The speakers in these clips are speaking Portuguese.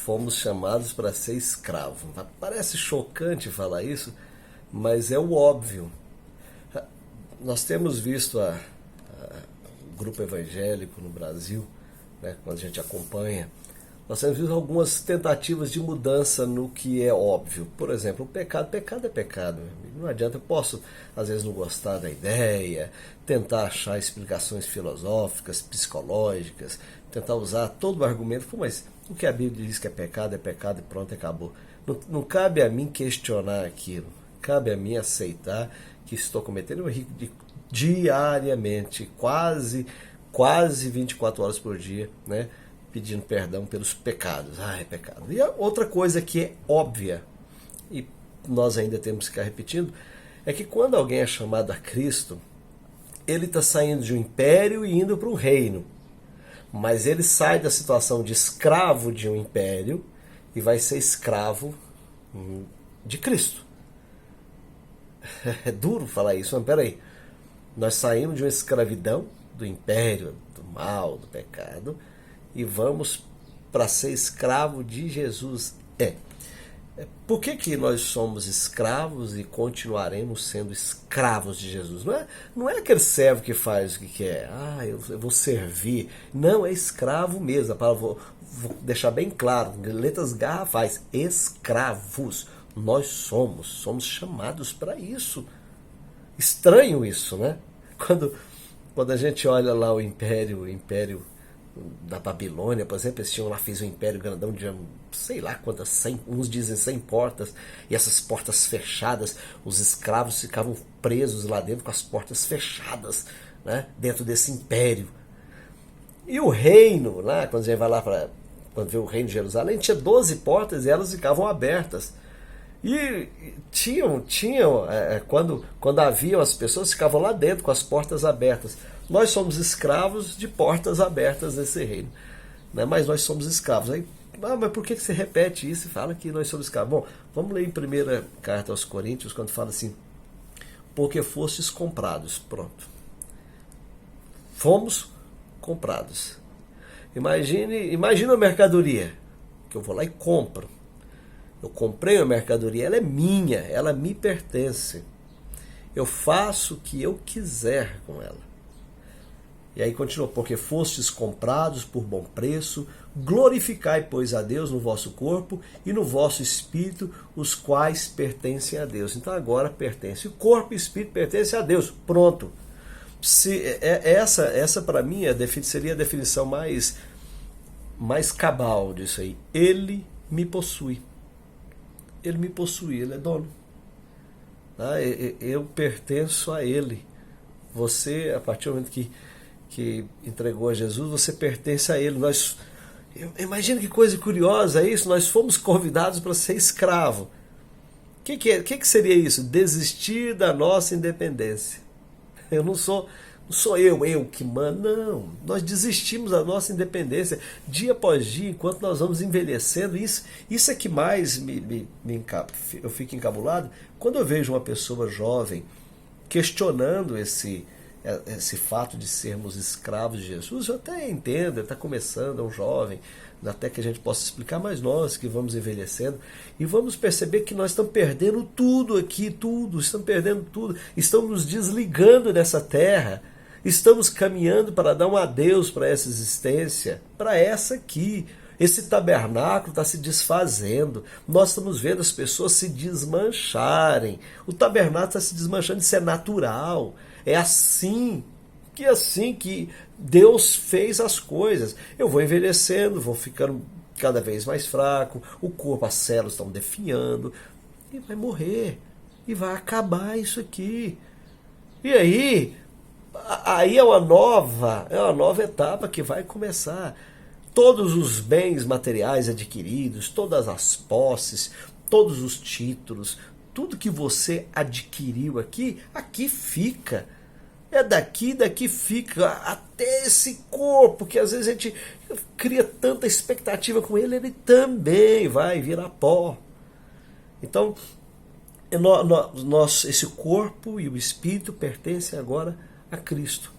fomos chamados para ser escravo. Parece chocante falar isso, mas é o óbvio. Nós temos visto o grupo evangélico no Brasil, né, quando a gente acompanha, nós temos visto algumas tentativas de mudança no que é óbvio. Por exemplo, pecado é pecado. Não adianta, eu posso às vezes não gostar da ideia, tentar achar explicações filosóficas, psicológicas, tentar usar todo o argumento, mas o que a Bíblia diz que é pecado e pronto, acabou. Não cabe a mim questionar aquilo, cabe a mim aceitar que estou cometendo um erro diariamente, quase 24 horas por dia, né? Pedindo perdão pelos pecados. É pecado. E a outra coisa que é óbvia, e nós ainda temos que ficar repetindo, é que quando alguém é chamado a Cristo, ele está saindo de um império e indo para um reino. Mas ele sai da situação de escravo de um império e vai ser escravo de Cristo. É duro falar isso, mas peraí. Nós saímos de uma escravidão do império, do mal, do pecado, e vamos para ser escravo de Jesus. Por que nós somos escravos e continuaremos sendo escravos de Jesus? Não é aquele servo que faz o que quer. Eu vou servir. Não, é escravo mesmo. Vou deixar bem claro, letras garrafais, escravos. Nós somos chamados para isso. Estranho isso, né? Quando a gente olha lá o império da Babilônia, por exemplo, eles tinham lá, fez um império grandão de sei lá quantas, 100, uns dizem 100 portas, e essas portas fechadas, os escravos ficavam presos lá dentro com as portas fechadas, né, dentro desse império. E o reino, lá, quando a gente vai lá quando vê o reino de Jerusalém, tinha 12 portas e elas ficavam abertas. E quando haviam as pessoas, ficavam lá dentro com as portas abertas. Nós somos escravos de portas abertas nesse reino, né? Mas nós somos escravos. Aí, mas por que você repete isso e fala que nós somos escravos? Bom, vamos ler em 1ª carta aos Coríntios, quando fala assim, porque fostes comprados. Pronto. Fomos comprados. Imagina a mercadoria, que eu vou lá e compro. Eu comprei uma mercadoria, ela é minha, ela me pertence. Eu faço o que eu quiser com ela. E aí continua, porque fostes comprados por bom preço, glorificai, pois, a Deus no vosso corpo e no vosso espírito, os quais pertencem a Deus. Então agora pertence. O corpo e o espírito pertencem a Deus. Pronto. Essa para mim seria a definição mais cabal disso aí. Ele me possui. Ele me possui, ele é dono. Eu pertenço a ele. Você, a partir do momento que entregou a Jesus, você pertence a ele. Imagina que coisa curiosa isso, nós fomos convidados para ser escravo. O que seria isso? Desistir da nossa independência. Eu não sou eu que mando, não. Nós desistimos da nossa independência dia após dia, enquanto nós vamos envelhecendo. Isso é que mais eu fico encabulado quando eu vejo uma pessoa jovem questionando esse fato de sermos escravos de Jesus. Eu até entendo, ele está começando, é um jovem, até que a gente possa explicar, mas nós que vamos envelhecendo e vamos perceber que nós estamos perdendo tudo aqui, estamos perdendo tudo, estamos nos desligando dessa terra, estamos caminhando para dar um adeus para essa existência, para essa aqui. Esse tabernáculo está se desfazendo. Nós estamos vendo as pessoas se desmancharem. O tabernáculo está se desmanchando, isso é natural. É assim que Deus fez as coisas. Eu vou envelhecendo, vou ficando cada vez mais fraco, o corpo, as células estão definhando, e vai morrer. E vai acabar isso aqui. E aí é uma nova etapa que vai começar. Todos os bens materiais adquiridos, todas as posses, todos os títulos, tudo que você adquiriu aqui fica. É daqui fica, até esse corpo, que às vezes a gente cria tanta expectativa com ele também vai virar pó. Então, esse corpo e o espírito pertencem agora a Cristo.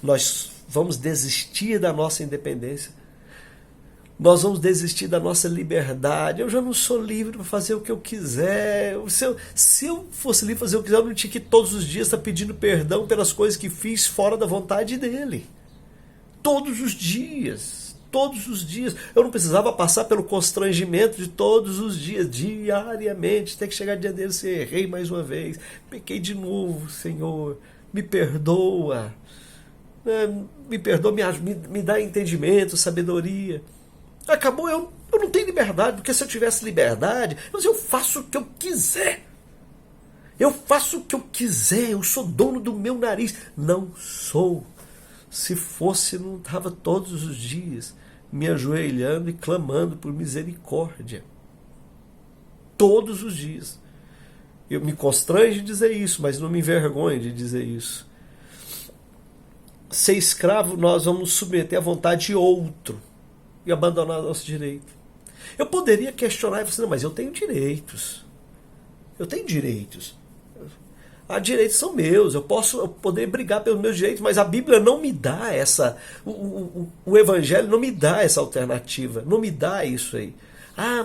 Nós vamos desistir da nossa independência. Nós vamos desistir da nossa liberdade. Eu já não sou livre para fazer o que eu quiser. Se eu fosse livre para fazer o que eu quiser, eu não tinha que todos os dias estar pedindo perdão pelas coisas que fiz fora da vontade dele. Todos os dias. Todos os dias. Eu não precisava passar pelo constrangimento de todos os dias, diariamente. Tem que chegar dia dele, se errei mais uma vez. Pequei de novo, Senhor. Me perdoa. Me perdoa, me dá entendimento, sabedoria. Acabou, eu não tenho liberdade, porque se eu tivesse liberdade, eu faço o que eu quiser. Eu faço o que eu quiser, eu sou dono do meu nariz. Não sou. Se fosse, não estava todos os dias me ajoelhando e clamando por misericórdia. Todos os dias. Eu me constrange de dizer isso, mas não me envergonho de dizer isso. Ser escravo, nós vamos nos submeter à vontade de outro e abandonar nosso direito. Eu poderia questionar e falar assim, não, mas eu tenho direitos. Eu tenho direitos. Direitos são meus, eu poder brigar pelos meus direitos, mas a Bíblia não me dá essa, o Evangelho não me dá essa alternativa, não me dá isso aí.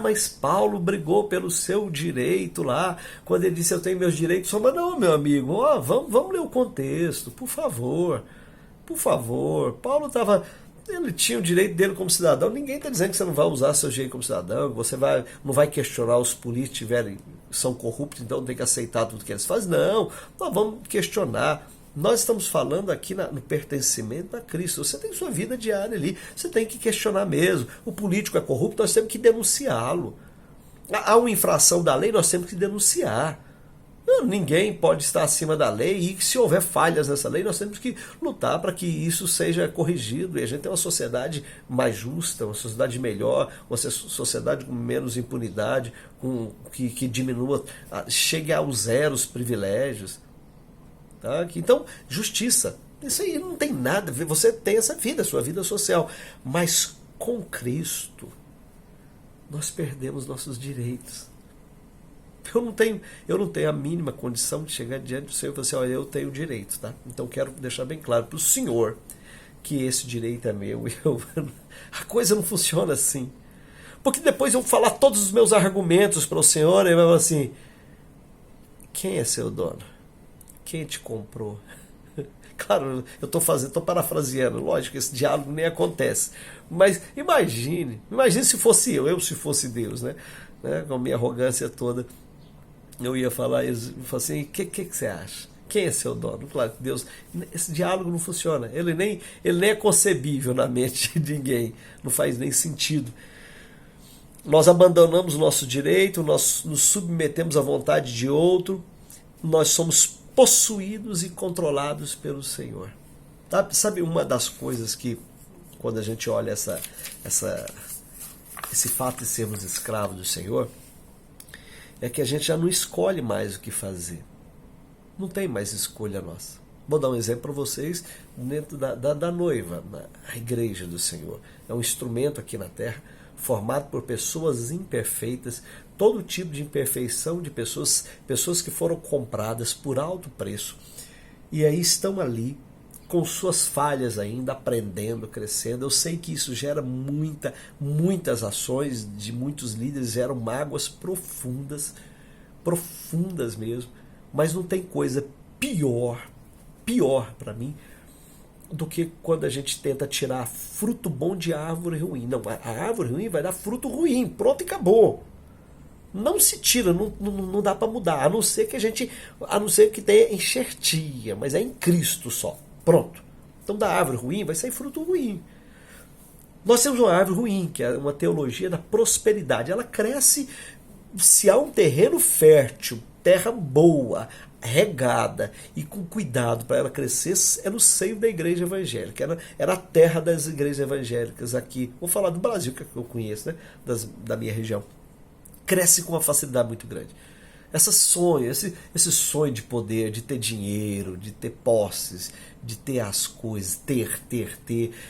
Mas Paulo brigou pelo seu direito lá, quando ele disse eu tenho meus direitos, mas não, meu amigo, vamos ler o contexto, por favor. Por favor, Paulo ele tinha o direito dele como cidadão. Ninguém está dizendo que você não vai usar seu direito como cidadão, que você não vai questionar os políticos são corruptos, então tem que aceitar tudo que eles fazem. Não, nós vamos questionar. Nós estamos falando aqui no pertencimento a Cristo. Você tem sua vida diária ali, você tem que questionar mesmo. O político é corrupto, nós temos que denunciá-lo. Há uma infração da lei, nós temos que denunciar. Ninguém pode estar acima da lei e se houver falhas nessa lei, nós temos que lutar para que isso seja corrigido e a gente tem uma sociedade mais justa, uma sociedade melhor, uma sociedade com menos impunidade, que diminua, chegue ao zero os privilégios. Tá? Então, justiça. Isso aí não tem nada a ver. Você tem essa vida, sua vida social. Mas com Cristo, nós perdemos nossos direitos. Eu não tenho a mínima condição de chegar diante do Senhor e falar assim, olha, eu tenho direito, tá? Então quero deixar bem claro para o Senhor que esse direito é meu. A coisa não funciona assim. Porque depois eu vou falar todos os meus argumentos para o Senhor e ele vai falar assim, quem é seu dono? Quem te comprou? Claro, eu estou parafraseando, lógico que esse diálogo nem acontece. Mas imagine se fosse eu se fosse Deus, né? Com a minha arrogância toda. Eu ia falar assim, o que você acha? Quem é seu dono? Claro que Deus, esse diálogo não funciona. Ele nem é concebível na mente de ninguém. Não faz nem sentido. Nós abandonamos o nosso direito, nós nos submetemos à vontade de outro, nós somos possuídos e controlados pelo Senhor. Sabe uma das coisas que, quando a gente olha esse fato de sermos escravos do Senhor, é que a gente já não escolhe mais o que fazer. Não tem mais escolha nossa. Vou dar um exemplo para vocês dentro da noiva, a igreja do Senhor. É um instrumento aqui na terra, formado por pessoas imperfeitas, todo tipo de imperfeição de pessoas que foram compradas por alto preço. E aí estão ali, com suas falhas ainda, aprendendo, crescendo. Eu sei que isso gera muitas ações de muitos líderes, geram mágoas profundas mesmo, mas não tem coisa pior para mim do que quando a gente tenta tirar fruto bom de árvore ruim. Não, a árvore ruim vai dar fruto ruim, pronto e acabou. Não se tira, não dá para mudar, a não ser que tenha enxertia, mas é em Cristo só. Pronto. Então da árvore ruim vai sair fruto ruim. Nós temos uma árvore ruim, que é uma teologia da prosperidade. Ela cresce se há um terreno fértil, terra boa, regada e com cuidado para ela crescer, é no seio da igreja evangélica. Era a terra das igrejas evangélicas aqui. Vou falar do Brasil, que eu conheço, né? Da minha região. Cresce com uma facilidade muito grande. Esse sonho de poder, de ter dinheiro, de ter posses, de ter as coisas, ter.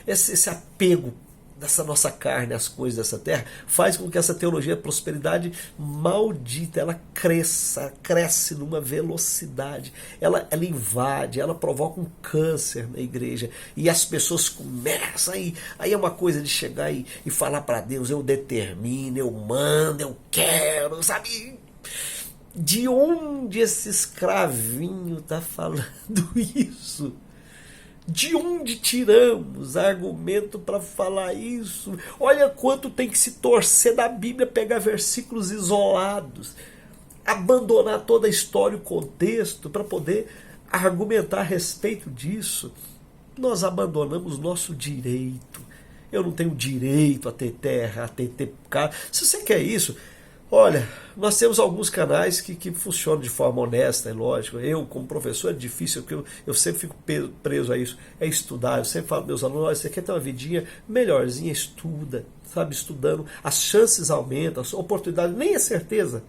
Esse apego dessa nossa carne, as coisas dessa terra, faz com que essa teologia da prosperidade maldita, ela cresce numa velocidade, ela invade, ela provoca um câncer na igreja, e as pessoas começam, aí é uma coisa de chegar e falar para Deus, eu determino, eu mando, eu quero, sabe? De onde esse escravinho está falando isso? De onde tiramos argumento para falar isso? Olha quanto tem que se torcer da Bíblia, pegar versículos isolados, abandonar toda a história e o contexto para poder argumentar a respeito disso. Nós abandonamos nosso direito. Eu não tenho direito a ter terra, a ter casa. Se você quer isso, olha, nós temos alguns canais que funcionam de forma honesta, é lógico. Eu, como professor, é difícil, porque eu sempre fico preso a isso. É estudar, eu sempre falo para meus alunos, olha, você quer ter uma vidinha melhorzinha, estuda, sabe, estudando, as chances aumentam, a oportunidade, nem é certeza.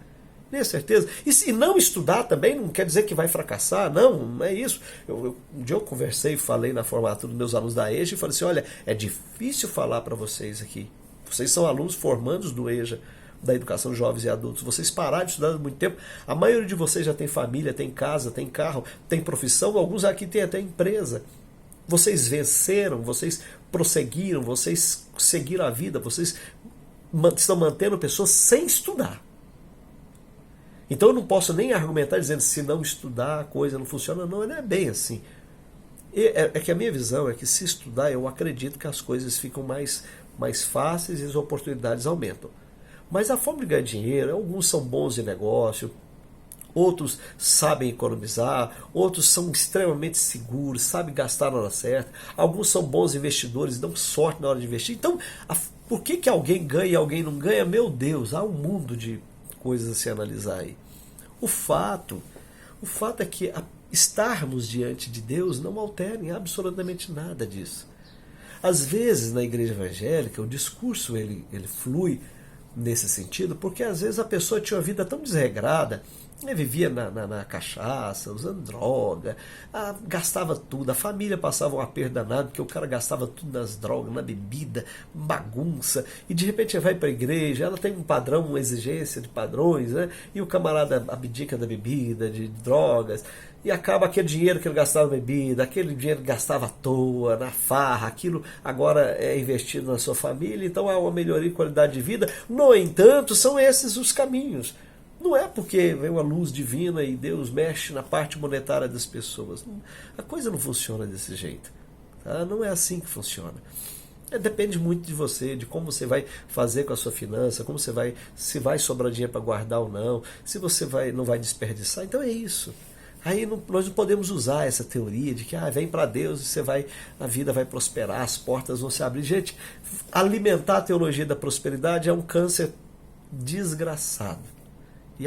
Nem é certeza. E se não estudar também, não quer dizer que vai fracassar, não é isso. Um dia eu conversei, falei na formatura dos meus alunos da EJA e falei assim, olha, é difícil falar para vocês aqui. Vocês são alunos formandos do EJA, da educação de jovens e adultos. Vocês pararam de estudar há muito tempo. A maioria de vocês já tem família, tem casa, tem carro, tem profissão. Alguns aqui têm até empresa. Vocês venceram, vocês prosseguiram, vocês seguiram a vida, vocês estão mantendo pessoas sem estudar. Então eu não posso nem argumentar dizendo se não estudar a coisa não funciona. Não é bem assim. É que a minha visão é que se estudar, eu acredito que as coisas ficam mais fáceis e as oportunidades aumentam. Mas a forma de ganhar dinheiro, alguns são bons de negócio, outros sabem economizar, outros são extremamente seguros, sabem gastar na hora certa, alguns são bons investidores, dão sorte na hora de investir. Então, por que alguém ganha e alguém não ganha? Meu Deus, há um mundo de coisas a se analisar aí. O fato é que estarmos diante de Deus não altera em absolutamente nada disso. Às vezes, na igreja evangélica, o discurso ele flui nesse sentido, porque às vezes a pessoa tinha uma vida tão desregrada, vivia na cachaça, usando droga, gastava tudo, a família passava um aperto danado, porque o cara gastava tudo nas drogas, na bebida, bagunça, e de repente vai para a igreja, ela tem um padrão, uma exigência de padrões, né? E o camarada abdica da bebida, de drogas, e acaba aquele dinheiro que ele gastava na bebida, aquele dinheiro que gastava à toa, na farra, aquilo agora é investido na sua família, então há uma melhoria de qualidade de vida. No entanto, são esses os caminhos. Não é porque vem uma luz divina e Deus mexe na parte monetária das pessoas. A coisa não funciona desse jeito. Tá? Não é assim que funciona. Depende muito de você, de como você vai fazer com a sua finança, como você vai, se vai sobrar dinheiro para guardar ou não, se você não vai desperdiçar. Então é isso. Aí nós não podemos usar essa teoria de que vem para Deus e a vida vai prosperar, as portas vão se abrir. Gente, alimentar a teologia da prosperidade é um câncer desgraçado. E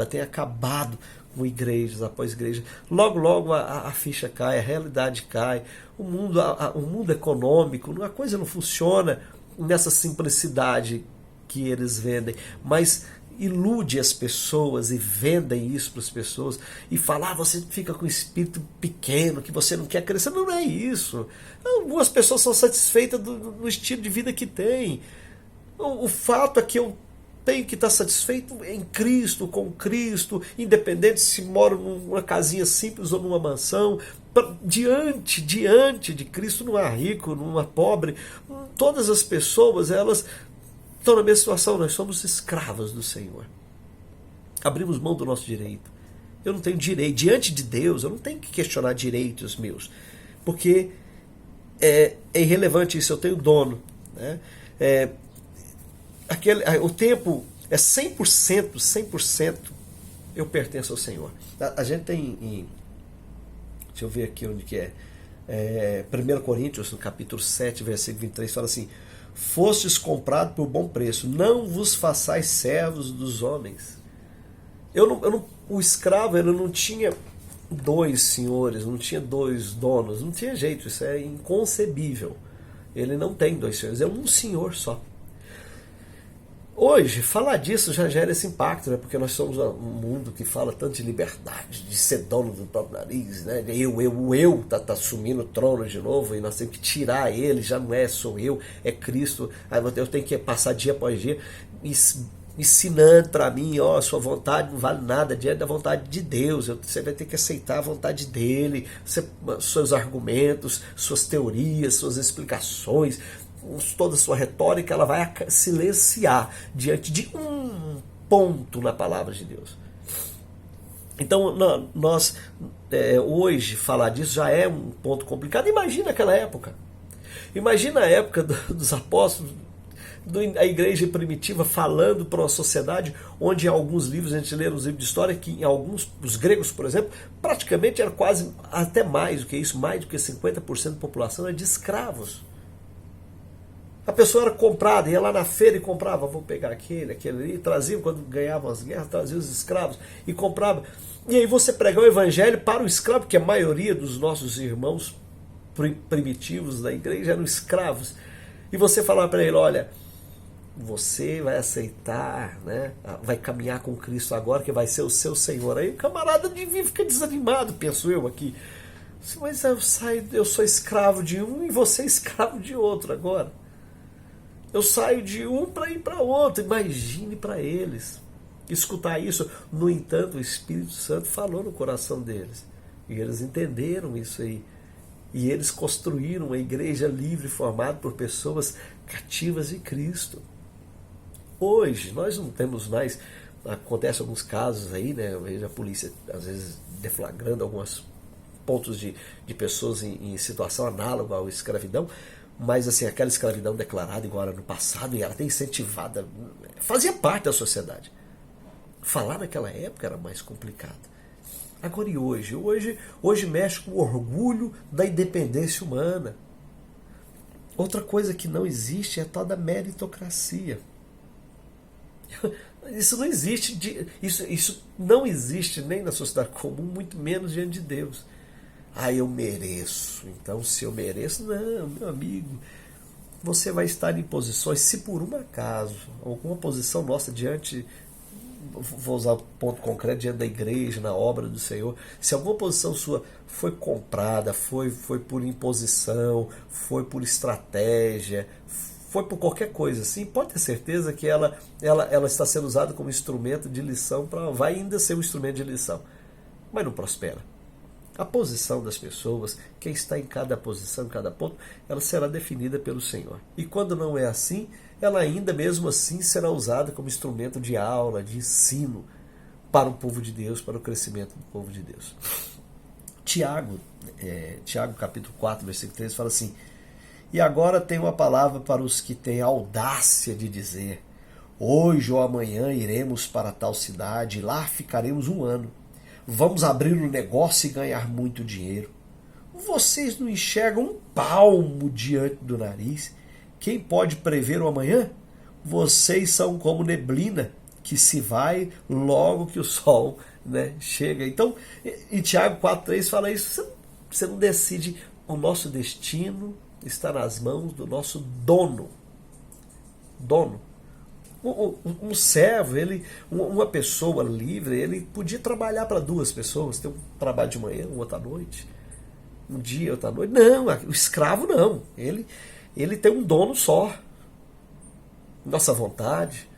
tem acabado com igrejas após igrejas. Logo a ficha cai, a realidade cai, o mundo econômico, a coisa não funciona nessa simplicidade que eles vendem, mas ilude as pessoas e vendem isso para as pessoas e falar, você fica com o espírito pequeno, que você não quer crescer. Não é isso. Algumas pessoas são satisfeitas do estilo de vida que tem. O fato é que eu tenho que estar satisfeito em Cristo, com Cristo, independente se moro numa casinha simples ou numa mansão, diante de Cristo, não há rico, não há pobre. Todas as pessoas, elas estão na mesma situação, nós somos escravos do Senhor. Abrimos mão do nosso direito. Eu não tenho direito, diante de Deus, eu não tenho que questionar direitos meus, porque é irrelevante isso, eu tenho dono, né? O tempo é 100% eu pertenço ao Senhor. A gente tem deixa eu ver aqui onde que é, 1 Coríntios, no capítulo 7, versículo 23, fala assim, fostes comprados por bom preço, não vos façais servos dos homens. O escravo ele não tinha dois senhores, não tinha dois donos, não tinha jeito, isso é inconcebível. Ele não tem dois senhores, é um senhor só. Hoje, falar disso já gera esse impacto, né? Porque nós somos um mundo que fala tanto de liberdade, de ser dono do próprio nariz, né? O eu tá assumindo o trono de novo e nós temos que tirar ele, já não é sou eu, é Cristo. Aí eu tenho que passar dia após dia ensinando para mim, ó, sua vontade não vale nada diante da vontade de Deus. Você vai ter que aceitar a vontade dele, seus argumentos, suas teorias, suas explicações, toda a sua retórica, ela vai silenciar diante de um ponto na palavra de Deus. Então, nós hoje falar disso já é um ponto complicado. Imagina aquela época. Imagina a época dos apóstolos, a igreja primitiva falando para uma sociedade onde em alguns livros, a gente lê nos livros de história, que em alguns, os gregos, por exemplo, praticamente era quase, até mais do que isso, mais do que 50% da população era de escravos. A pessoa era comprada, ia lá na feira e comprava, vou pegar aquele ali, trazia, quando ganhavam as guerras, trazia os escravos e comprava. E aí você pregar o evangelho para o escravo, que a maioria dos nossos irmãos primitivos da igreja eram escravos. E você falava para ele, olha, você vai aceitar, né? Vai caminhar com Cristo agora, que vai ser o seu Senhor. Aí o camarada devia ficar desanimado, penso eu aqui. Mas eu sou escravo de um e você é escravo de outro agora. Eu saio de um para ir para outro. Imagine para eles escutar isso. No entanto, o Espírito Santo falou no coração deles. E eles entenderam isso aí. E eles construíram uma igreja livre, formada por pessoas cativas de Cristo. Hoje, nós não temos mais... Acontece alguns casos aí, né? Eu vejo a polícia, às vezes, deflagrando alguns pontos de pessoas em situação análoga à escravidão. Mas assim, aquela escravidão declarada igual era no passado, e ela até incentivada, fazia parte da sociedade. Falar naquela época era mais complicado. Agora e hoje? Hoje mexe com o orgulho da independência humana. Outra coisa que não existe é a tal da meritocracia. Isso não existe, isso não existe nem na sociedade comum, muito menos diante de Deus. Eu mereço. Então, se eu mereço, não, meu amigo. Você vai estar em posições, se por um acaso, alguma posição nossa diante, vou usar o ponto concreto, diante da igreja, na obra do Senhor, se alguma posição sua foi comprada, foi por imposição, foi por estratégia, foi por qualquer coisa assim, pode ter certeza que ela está sendo usada como instrumento de lição, vai ainda ser um instrumento de lição, mas não prospera. A posição das pessoas, quem está em cada posição, em cada ponto, ela será definida pelo Senhor. E quando não é assim, ela ainda mesmo assim será usada como instrumento de aula, de ensino para o povo de Deus, para o crescimento do povo de Deus. Tiago capítulo 4, versículo 13, fala assim: e agora tenho uma palavra para os que têm audácia de dizer, hoje ou amanhã iremos para tal cidade, e lá ficaremos 1 ano. Vamos abrir um negócio e ganhar muito dinheiro. Vocês não enxergam um palmo diante do nariz? Quem pode prever o amanhã? Vocês são como neblina, que se vai logo que o sol, né, chega. Então, em Tiago 4,3 fala isso. Você não decide. O nosso destino está nas mãos do nosso dono. Um servo, uma pessoa livre, ele podia trabalhar para 2 pessoas, ter um trabalho de manhã, um outro à noite, um dia, outro à noite. Não, o escravo não. Ele tem um dono só. Nossa vontade,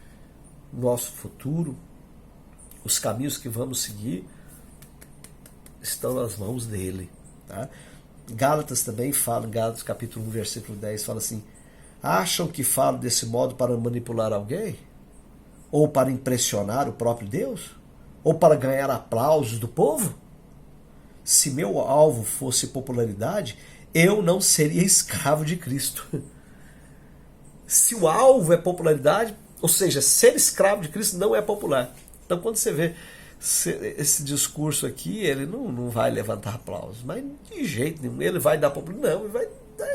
nosso futuro, os caminhos que vamos seguir estão nas mãos dele. Tá? Gálatas também fala, em Gálatas capítulo 1, versículo 10, fala assim: acham que falo desse modo para manipular alguém? Ou para impressionar o próprio Deus? Ou para ganhar aplausos do povo? Se meu alvo fosse popularidade, eu não seria escravo de Cristo. Se o alvo é popularidade, ou seja, ser escravo de Cristo não é popular. Então quando você vê esse discurso aqui, ele não vai levantar aplausos, mas de jeito nenhum, ele vai dar popularidade, não, ele vai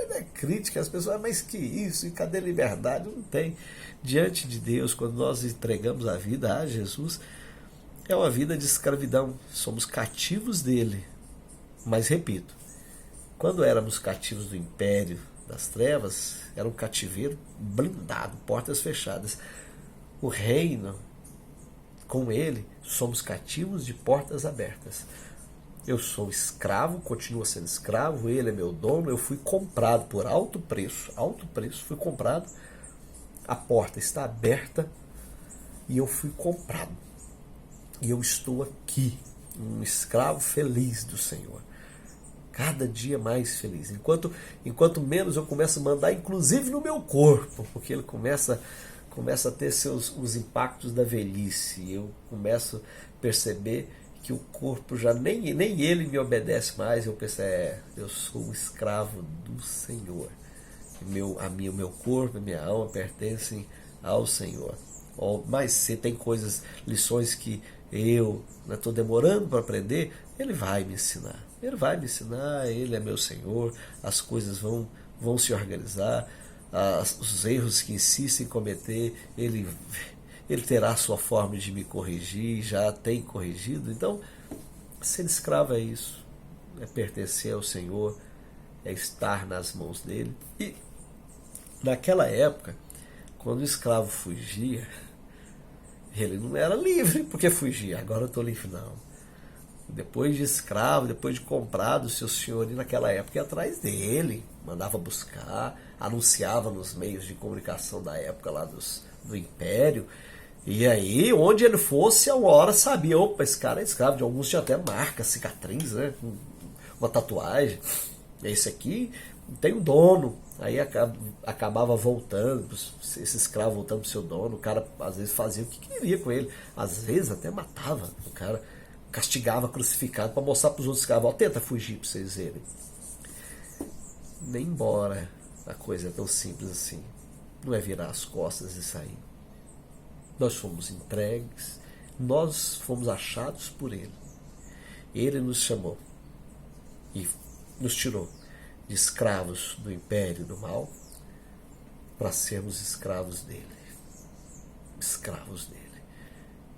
dar crítica, as pessoas, mas que isso, e cadê liberdade? Não tem. Diante de Deus, quando nós entregamos a vida a Jesus, é uma vida de escravidão, somos cativos dele. Mas repito, quando éramos cativos do império das trevas, era um cativeiro blindado, portas fechadas. o reino, com ele, somos cativos de portas abertas. Eu sou escravo, continuo sendo escravo, ele é meu dono, eu fui comprado por alto preço, fui comprado, a porta está aberta e eu fui comprado. E eu estou aqui, um escravo feliz do Senhor. Cada dia mais feliz. Enquanto menos eu começo a mandar, inclusive no meu corpo, porque ele começa a ter os impactos da velhice. E eu começo a perceber que o corpo já nem ele me obedece mais. Eu penso, eu sou um escravo do Senhor. O meu corpo e minha alma pertencem ao Senhor. Mas se tem lições que eu estou demorando para aprender, ele vai me ensinar. Ele é meu Senhor, as coisas vão se organizar, os erros que insistem em cometer, ele terá a sua forma de me corrigir, já tem corrigido. Então, ser escravo é isso, é pertencer ao Senhor, é estar nas mãos dele. E naquela época, quando o escravo fugia, ele não era livre porque fugia. Agora eu estou livre, não. Depois de escravo, depois de comprado, o seu senhorio naquela época ia atrás dele, mandava buscar, anunciava nos meios de comunicação da época lá do Império. E aí, onde ele fosse, a uma hora sabia, opa, esse cara é escravo. De alguns tinha até marca, cicatriz, né? Uma tatuagem. Esse aqui tem um dono. Aí acabava voltando, esse escravo voltando pro seu dono. O cara às vezes fazia o que queria com ele, às vezes até matava o cara, castigava crucificado para mostrar para os outros escravos: ó, tenta fugir para vocês verem. Nem embora a coisa é tão simples assim. Não é virar as costas e sair. Nós fomos entregues, nós fomos achados por ele. Ele nos chamou e nos tirou de escravos do império do mal para sermos escravos dele. Escravos dele.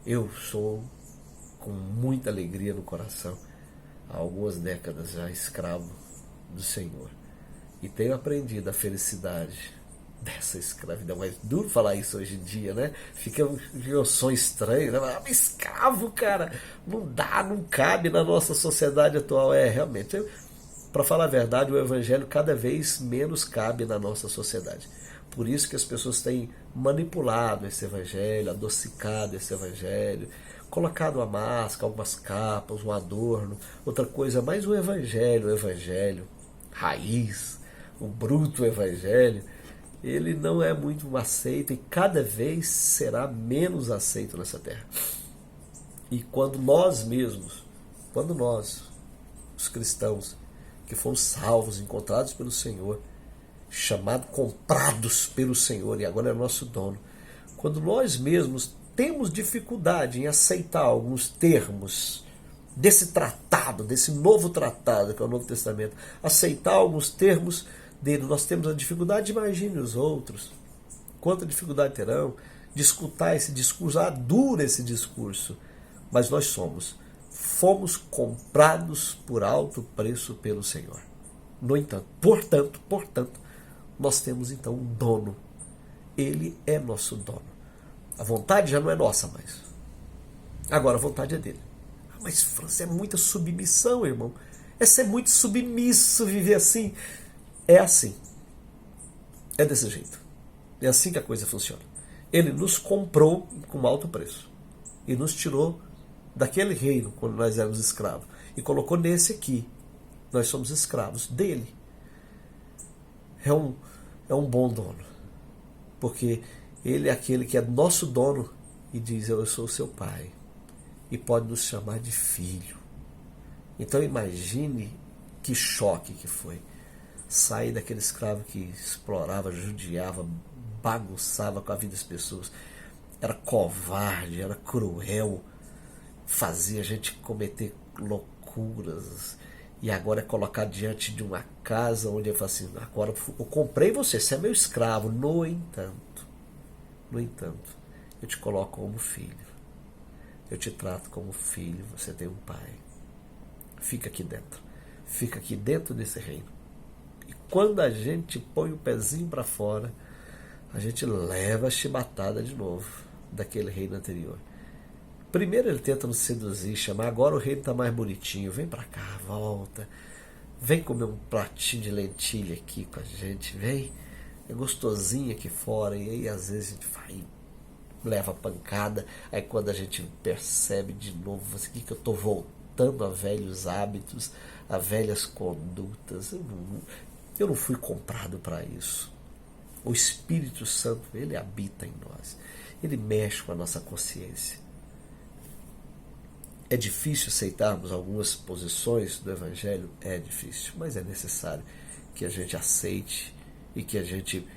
Eu sou, com muita alegria no coração, há algumas décadas já escravo do Senhor. E tenho aprendido a felicidade dessa escravidão. Mas duro falar isso hoje em dia, né? Fica um som estranho, né? Mas escravo, cara, não dá, não cabe na nossa sociedade atual. Realmente, para falar a verdade, o evangelho cada vez menos cabe na nossa sociedade. Por isso que as pessoas têm manipulado esse evangelho, adocicado esse evangelho, colocado uma máscara, algumas capas, um adorno, outra coisa, mais o evangelho raiz, o bruto evangelho, ele não é muito aceito e cada vez será menos aceito nessa terra. E quando nós, os cristãos, que fomos salvos, encontrados pelo Senhor, chamados, comprados pelo Senhor, e agora é nosso dono, quando nós mesmos temos dificuldade em aceitar alguns termos desse tratado, desse novo tratado que é o Novo Testamento, aceitar alguns termos dele, nós temos a dificuldade, imagine os outros, quanta dificuldade terão de escutar esse discurso, dura esse discurso, mas nós fomos comprados por alto preço pelo Senhor. No entanto, portanto, nós temos então um dono. Ele é nosso dono. A vontade já não é nossa mais. Agora a vontade é dele. Mas, França, é muita submissão, irmão. É ser muito submisso viver assim. É assim. É desse jeito. É assim que a coisa funciona. Ele nos comprou com alto preço. E nos tirou daquele reino, quando nós éramos escravos, e colocou nesse aqui. Nós somos escravos dele. É um bom dono. Porque ele é aquele que é nosso dono e diz: eu sou seu pai. E pode nos chamar de filho. Então imagine que choque que foi sair daquele escravo que explorava, judiava, bagunçava com a vida das pessoas, era covarde, era cruel, fazia a gente cometer loucuras, e agora é colocado diante de uma casa onde ele fala assim: agora eu comprei você é meu escravo. No entanto, eu te coloco como filho, eu te trato como filho, você tem um pai, fica aqui dentro desse reino. E quando a gente põe o pezinho para fora, a gente leva a chibatada de novo. daquele reino anterior. Primeiro ele tenta nos seduzir, chamar, agora o reino está mais bonitinho, vem para cá, volta, vem comer um pratinho de lentilha aqui com a gente, vem, é gostosinho aqui fora, e aí às vezes a gente vai, leva pancada, aí quando a gente percebe de novo, assim, que eu estou voltando a velhos hábitos, a velhas condutas, eu não fui comprado para isso. O Espírito Santo, ele habita em nós, ele mexe com a nossa consciência. É difícil aceitarmos algumas posições do Evangelho? É difícil, mas é necessário que a gente aceite e que a gente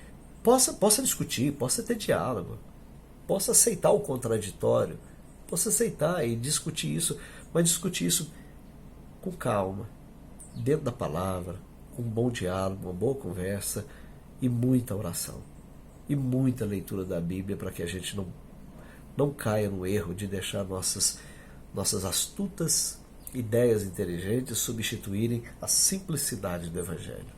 possa discutir, possa ter diálogo, possa aceitar o contraditório, possa aceitar e discutir isso, mas discutir isso com calma, dentro da palavra, com um bom diálogo, uma boa conversa e muita oração e muita leitura da Bíblia para que a gente não caia no erro de deixar nossas astutas ideias inteligentes substituírem a simplicidade do Evangelho.